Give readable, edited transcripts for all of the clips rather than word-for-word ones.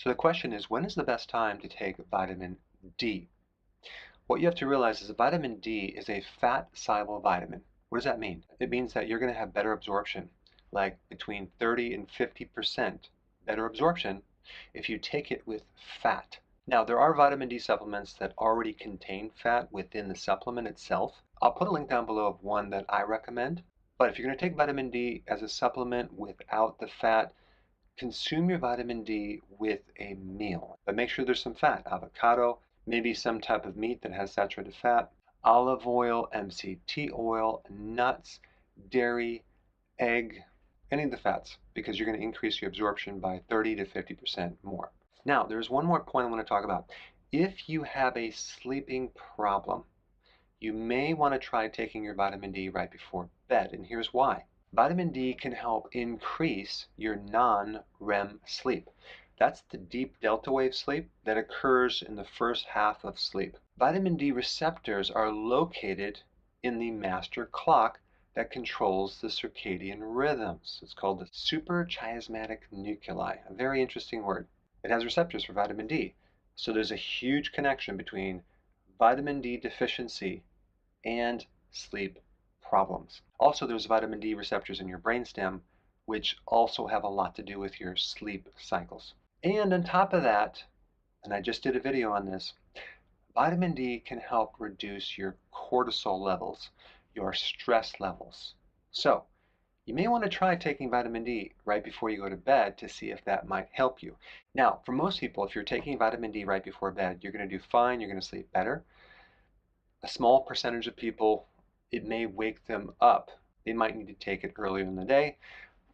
So the question is, when is the best time to take vitamin D? What you have to realize is that vitamin D is a fat-soluble vitamin. What does that mean? It means that you're going to have better absorption, like between 30 and 50% better absorption if you take it with fat. Now, there are vitamin D supplements that already contain fat within the supplement itself. I'll put a link down below of one that I recommend. But if you're going to take vitamin D as a supplement without the fat, consume your vitamin D with a meal, but make sure there's some fat, avocado, maybe some type of meat that has saturated fat, olive oil, MCT oil, nuts, dairy, egg, any of the fats, because you're going to increase your absorption by 30 to 50% more. Now, there's one more point I want to talk about. If you have a sleeping problem, you may want to try taking your vitamin D right before bed, and here's why. Vitamin D can help increase your non-REM sleep. That's the deep delta wave sleep that occurs in the first half of sleep. Vitamin D receptors are located in the master clock that controls the circadian rhythms. It's called the suprachiasmatic nuclei, a very interesting word. It has receptors for vitamin D. So there's a huge connection between vitamin D deficiency and sleep problems. Also, there's vitamin D receptors in your brainstem, which also have a lot to do with your sleep cycles. And on top of that, and I just did a video on this, vitamin D can help reduce your cortisol levels, your stress levels. So, you may want to try taking vitamin D right before you go to bed to see if that might help you. Now, for most people, if you're taking vitamin D right before bed, you're going to do fine, you're going to sleep better. A small percentage of people, it may wake them up. They might need to take it earlier in the day.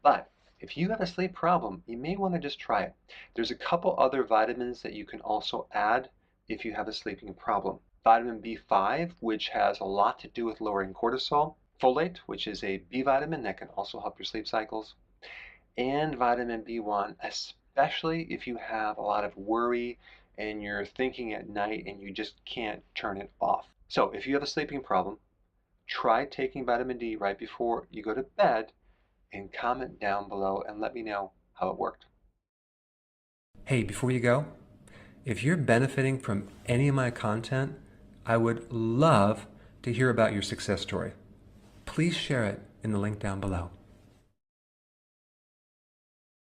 But if you have a sleep problem, you may want to just try it. There's a couple other vitamins that you can also add if you have a sleeping problem. Vitamin B5, which has a lot to do with lowering cortisol. Folate, which is a B vitamin that can also help your sleep cycles. And vitamin B1, especially if you have a lot of worry and you're thinking at night and you just can't turn it off. So if you have a sleeping problem, try taking vitamin D right before you go to bed and comment down below and let me know how it worked. Hey, before you go, if you're benefiting from any of my content, I would love to hear about your success story. Please share it in the link down below.